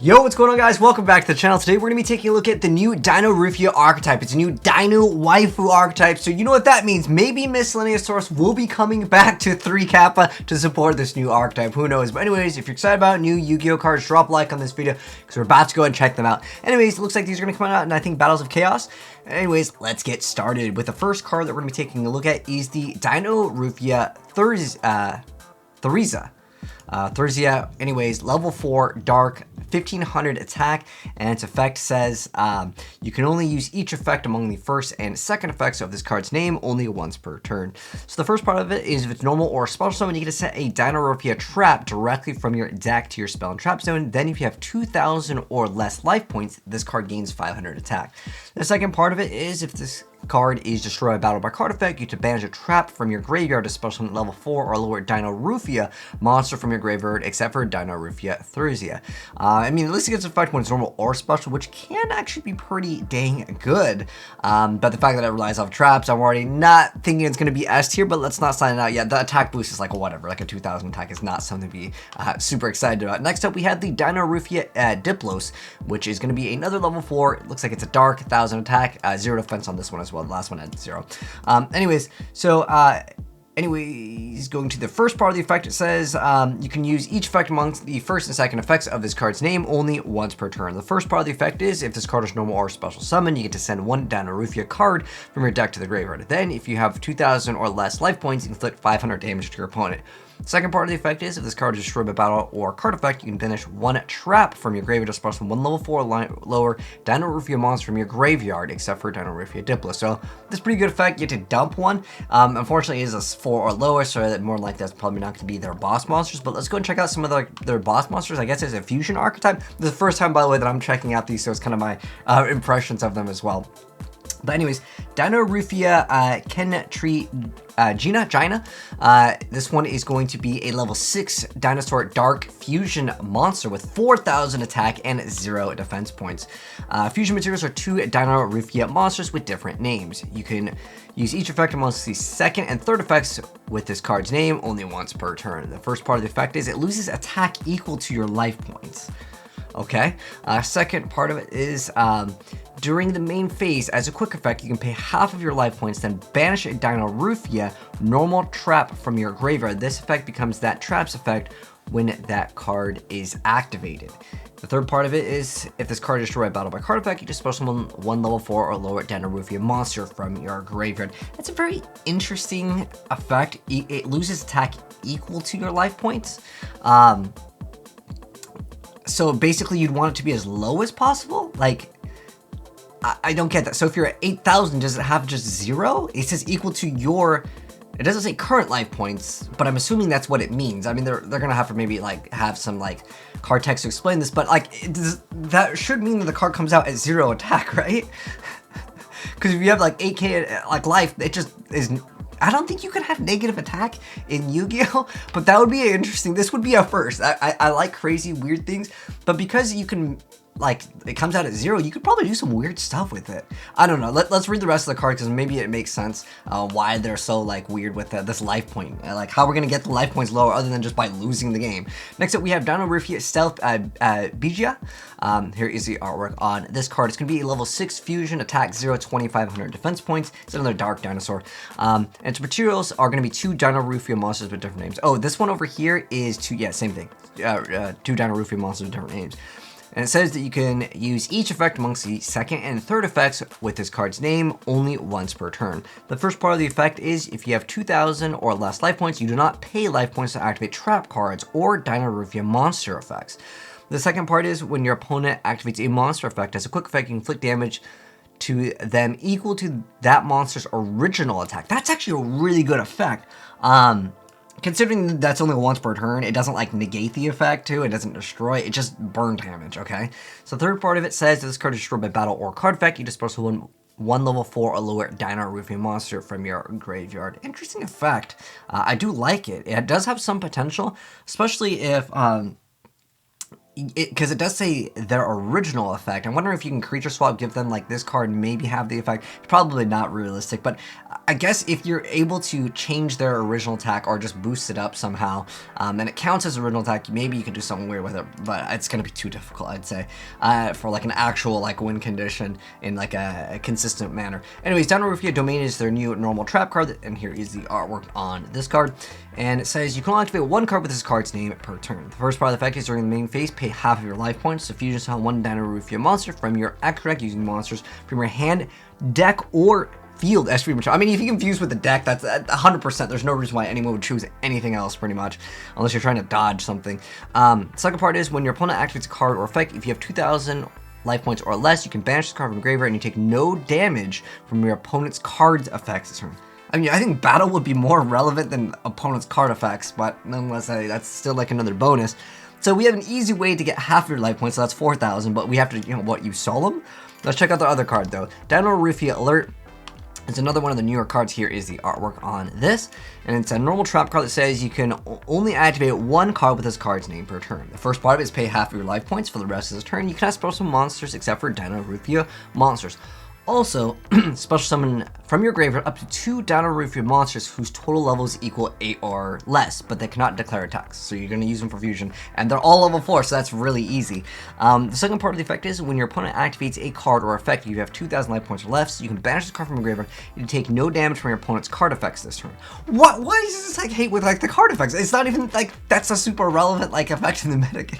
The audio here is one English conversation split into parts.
Yo, what's going on, guys? Welcome back to the channel. Today we're going to be taking a look at the new Dinoruffia archetype. It's a new Dino Waifu archetype, so you know what that means. Maybe Miscellaneous will be coming back to 3 Kappa to support this new archetype. Who knows? But anyways, if you're excited about new Yu-Gi-Oh cards, drop a like on this video because we're about to go and check them out. Anyways, it looks like these are going to come out in, I think, Battles of Chaos. Anyways, let's get started with the first card that we're going to be taking a look at is the Dinoruffia Thurzia. Anyways, level 4 dark, 1500 attack, and its effect says you can only use each effect among the first and second effects of this card's name only once per turn. So the first part of it is if it's normal or special summon, you get to set a Dinoruffia trap directly from your deck to your spell and trap zone. Then if you have 2000 or less life points, this card gains 500 attack. The second part of it is if this card is destroyed by battle by card effect, you to banish a trap from your graveyard to special summon level 4 or lower Dinoruffia monster from your graveyard, except for Dinoruffia Thurzia. I mean, at least it gets effect when it's normal or special, which can actually be pretty dang good. But the fact that it relies off traps, I'm already not thinking it's going to be S tier, but let's not sign it out yet. The attack boost is like whatever, like a 2000 attack is not something to be super excited about. Next up, we have the Dinoruffia Diplos, which is going to be another level 4. It looks like it's a dark 1000 attack, 0 defense on this one as well. The last one had 0. Anyways, going to the first part of the effect, it says you can use each effect amongst the first and second effects of this card's name only once per turn. The first part of the effect is if this card is normal or special summon, you get to send 1 Dinoruffia card from your deck to the graveyard. Then, if you have 2000 or less life points, you inflict 500 damage to your opponent. The second part of the effect is if this card is destroyed by battle or card effect, you can banish 1 trap from your graveyard to special 1 level 4 lower Dinoruffia monster from your graveyard, except for Dinoruffia Diplo. So this is pretty good effect. You get to dump 1. Unfortunately, it is a 4 or lower, so that more like that's probably not going to be their boss monsters. But let's go and check out some of their boss monsters. I guess it's a fusion archetype. This is the first time, by the way, that I'm checking out these, so it's kind of my impressions of them as well. But anyways, Dinoruffia Gina. This one is going to be a level 6 Dinosaur Dark Fusion monster with 4000 attack and 0 defense points. Fusion materials are 2 Dinoruffia monsters with different names. You can use each effect amongst the second and third effects with this card's name only once per turn. The first part of the effect is it loses attack equal to your life points. Okay, second part of it is during the main phase, as a quick effect, you can pay half of your life points, then banish a Dinoruffia normal trap from your graveyard. This effect becomes that trap's effect when that card is activated. The third part of it is if this card is destroyed by battle by card effect, you just special summon 1 level 4 or lower Dinoruffia monster from your graveyard. That's a very interesting effect. It loses attack equal to your life points. So basically, you'd want it to be as low as possible. Like, I don't get that. So if you're at 8,000, does it have just 0? It says equal to your. It doesn't say current life points, but I'm assuming that's what it means. I mean, they're gonna have to maybe like have some like card text to explain this, but like that should mean that the card comes out at 0 attack, right? Because if you have like 8k like life, it just is. I don't think you could have negative attack in Yu-Gi-Oh, but that would be interesting. This would be a first. I like crazy, weird things, but because you can, like, it comes out at 0, you could probably do some weird stuff with it. I don't know. Let's read the rest of the card because maybe it makes sense why they're so, like, weird with this life point. Like, how we're going to get the life points lower other than just by losing the game. Next up, we have Dinoruffia Stealth Bijia. Here is the artwork on this card. It's going to be a level 6 fusion, attack 0, 2500 defense points. It's another dark dinosaur. And its materials are going to be 2 Dinoruffia monsters with different names. Oh, this one over here is 2, yeah, same thing. 2 Dinoruffia monsters with different names. And it says that you can use each effect amongst the second and third effects with this card's name only once per turn. The first part of the effect is if you have 2000 or less life points, you do not pay life points to activate trap cards or Dinoruffia monster effects. The second part is when your opponent activates a monster effect as a quick effect, you inflict damage to them equal to that monster's original attack. That's actually a really good effect. Considering that's only once per turn, it doesn't like negate the effect too, it doesn't destroy, it just burn damage, okay? So the third part of it says that this card is destroyed by battle or card effect, you disperse 1 level 4 or lower Dinoruffia monster from your graveyard. Interesting effect. I do like it. It does have some potential, especially if because it does say their original effect. I'm wondering if you can creature swap, give them like this card, and maybe have the effect. Probably not realistic, but I guess if you're able to change their original attack or just boost it up somehow, and it counts as original attack, maybe you can do something weird with it, but it's gonna be too difficult, I'd say, for like an actual like win condition in like a consistent manner. Anyways, Dinoruffia Domain is their new normal trap card, and here is the artwork on this card. And it says you can only activate one card with this card's name per turn. The first part of the effect is during the main phase, pay half of your life points to fusion summon one Dinoruffia monster from your extra deck using monsters from your hand, deck, or field as free material. I mean, if you confuse with the deck, that's 100%. There's no reason why anyone would choose anything else, pretty much, unless you're trying to dodge something. Second part is when your opponent activates a card or effect, if you have 2,000 life points or less, you can banish the card from the graveyard and you take no damage from your opponent's card's effects this turn. I mean, I think battle would be more relevant than opponent's card effects, but nonetheless, that's still like another bonus. So we have an easy way to get half your life points, so that's 4,000, but we have to, use Solemn? Let's check out the other card, though. Dinoruffia Alert. It's another one of the newer cards. Here is the artwork on this, and it's a normal trap card that says you can only activate one card with this card's name per turn. The first part of it is pay half of your life points for the rest of this turn. You cannot special summon monsters except for Dinoruffia monsters. Also, special summon from your graveyard up to 2 Dinoruffia monsters whose total levels equal 8 or less, but they cannot declare attacks. So you're going to use them for fusion, and they're all level 4, so that's really easy. The second part of the effect is when your opponent activates a card or effect, you have 2,000 life points or less, so you can banish the card from your graveyard. You take no damage from your opponent's card effects this turn. What? Why is this like hate with like the card effects? It's not even like that's a super relevant like effect in the metagame.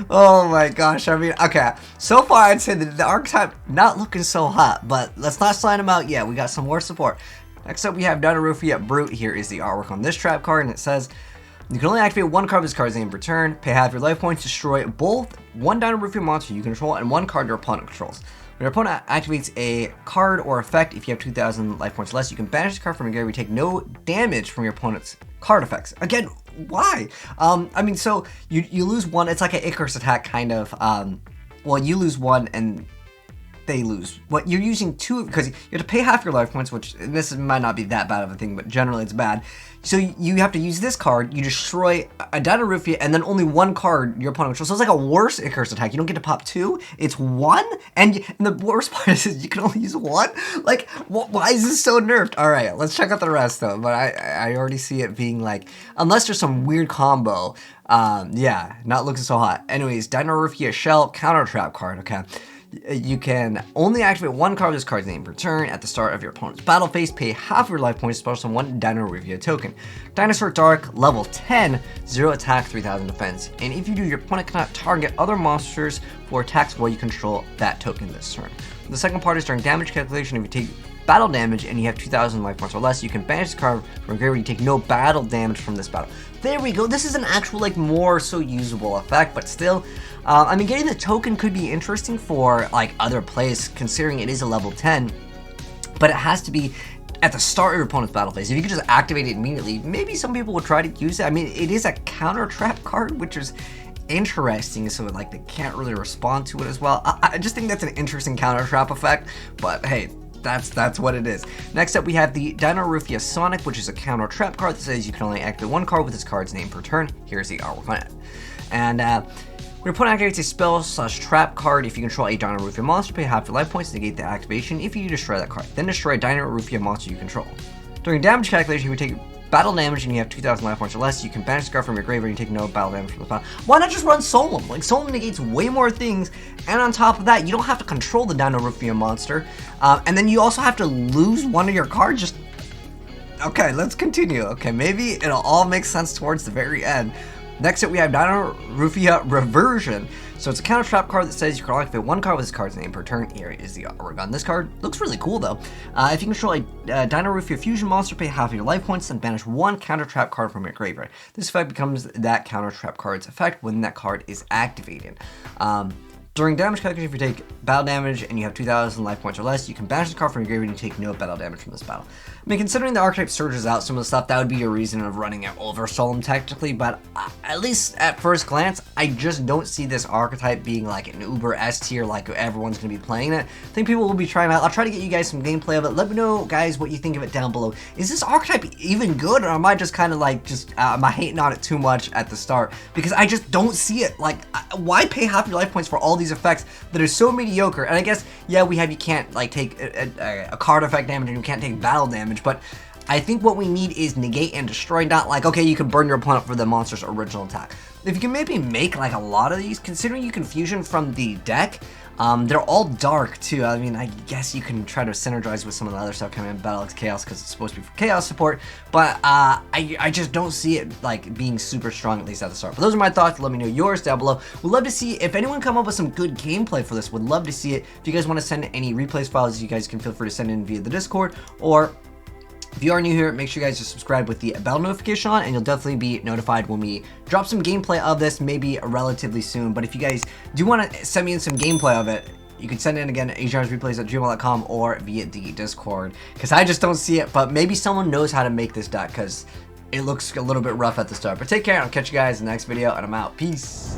Oh my gosh, I mean, okay, so far I'd say that the archetype not looking so hot, but let's not sign them out yet. We got some more support. Next up, we have Dinoruffia Brute. Here is the artwork on this trap card, and it says you can only activate one card with this card's name per turn, pay half your life points, destroy both one Dinoruffia monster you control and one card your opponent controls. When your opponent activates a card or effect, if you have 2,000 life points or less, you can banish the card from your graveyard. You take no damage from your opponent's card effects. Again, why? I mean, so you lose one. It's like an Icarus attack kind of. Well, you lose one and they lose. What you're using two, because you have to pay half your life points, which this might not be that bad of a thing, but generally it's bad. So you have to use this card, you destroy a Dinoruffia, and then only one card your opponent controls. So it's like a worse Icarus attack. You don't get to pop 2, it's 1, and the worst part is you can only use 1? Like, why is this so nerfed? Alright, let's check out the rest though, but I already see it being like, unless there's some weird combo, yeah, not looking so hot. Anyways, Dinoruffia Shell, counter trap card, okay. You can only activate one card with this card's name per turn at the start of your opponent's battle phase. Pay half your life points to special summon one Dinoruffia token. Dinosaur Dark, level 10, 0 attack, 3,000 defense. And if you do, your opponent cannot target other monsters for attacks while you control that token this turn. The second part is during damage calculation. If you take battle damage and you have 2,000 life points or less, you can banish the card from your graveyard. You take no battle damage from this battle. There we go. This is an actual, like, more so usable effect, but still, I mean, getting the token could be interesting for, like, other plays, considering it is a level 10, but it has to be at the start of your opponent's battle phase. If you could just activate it immediately, maybe some people would try to use it. I mean, it is a counter trap card, which is interesting, so like they can't really respond to it as well. I just think that's an interesting counter trap effect, but hey, that's what it is. Next up, we have the Dinoruffia Sonic, which is a counter trap card that says you can only activate one card with this card's name per turn. Here's the artwork on it. And when your opponent activates a spell/trap card, if you control a Dinoruffia monster, pay half your life points to negate the activation if you destroy that card. Then destroy a Dinoruffia monster you control. During damage calculation, if you take battle damage and you have 2,000 life points or less, you can banish the card from your graveyard and take no battle damage from the battle. Why not just run Solemn? Like, Solemn negates way more things, and on top of that, you don't have to control the Dinoruffia monster, and then you also have to lose one of your cards. Just okay, let's continue. Okay, maybe it'll all make sense towards the very end. Next up, we have Dinoruffia Reversion. So it's a counter trap card that says you can only activate one card with this card's name per turn. Here is the artwork on this card. Looks really cool though. If you control a Dinoruffia fusion monster, pay half of your life points and banish one counter trap card from your graveyard. This effect becomes that counter trap card's effect when that card is activated. During damage calculation, if you take battle damage and you have 2,000 life points or less, you can banish the card from your graveyard and take no battle damage from this battle. mean, considering the archetype surges out some of the stuff, that would be a reason of running it over Solemn technically, but at least at first glance, I just don't see this archetype being like an uber S tier, like everyone's going to be playing it. I think people will be trying it out. I'll try to get you guys some gameplay of it. Let me know, guys, what you think of it down below. Is this archetype even good, or am I just kind of like, am I hating on it too much at the start? Because I just don't see it. Like, why pay half your life points for all these effects that are so mediocre? And I guess, yeah, you can't like take a card effect damage and you can't take battle damage, but I think what we need is negate and destroy, not like, okay, you can burn your opponent for the monster's original attack. If you can maybe make like a lot of these, considering you can fusion from the deck, they're all dark too. I mean, I guess you can try to synergize with some of the other stuff coming in Battle X Chaos because it's supposed to be for Chaos support, but I just don't see it like being super strong, at least at the start. But those are my thoughts. Let me know yours down below. We'd love to see if anyone come up with some good gameplay for this. Would love to see it. If you guys want to send any replays files, you guys can feel free to send in via the Discord, or if you are new here, make sure you guys just subscribe with the bell notification on, and you'll definitely be notified when we drop some gameplay of this, maybe relatively soon. But if you guys do want to send me in some gameplay of it, you can send in again at AzneyesReplays@gmail.com or via the Discord, because I just don't see it. But maybe someone knows how to make this deck, because it looks a little bit rough at the start. But take care, and I'll catch you guys in the next video, and I'm out. Peace.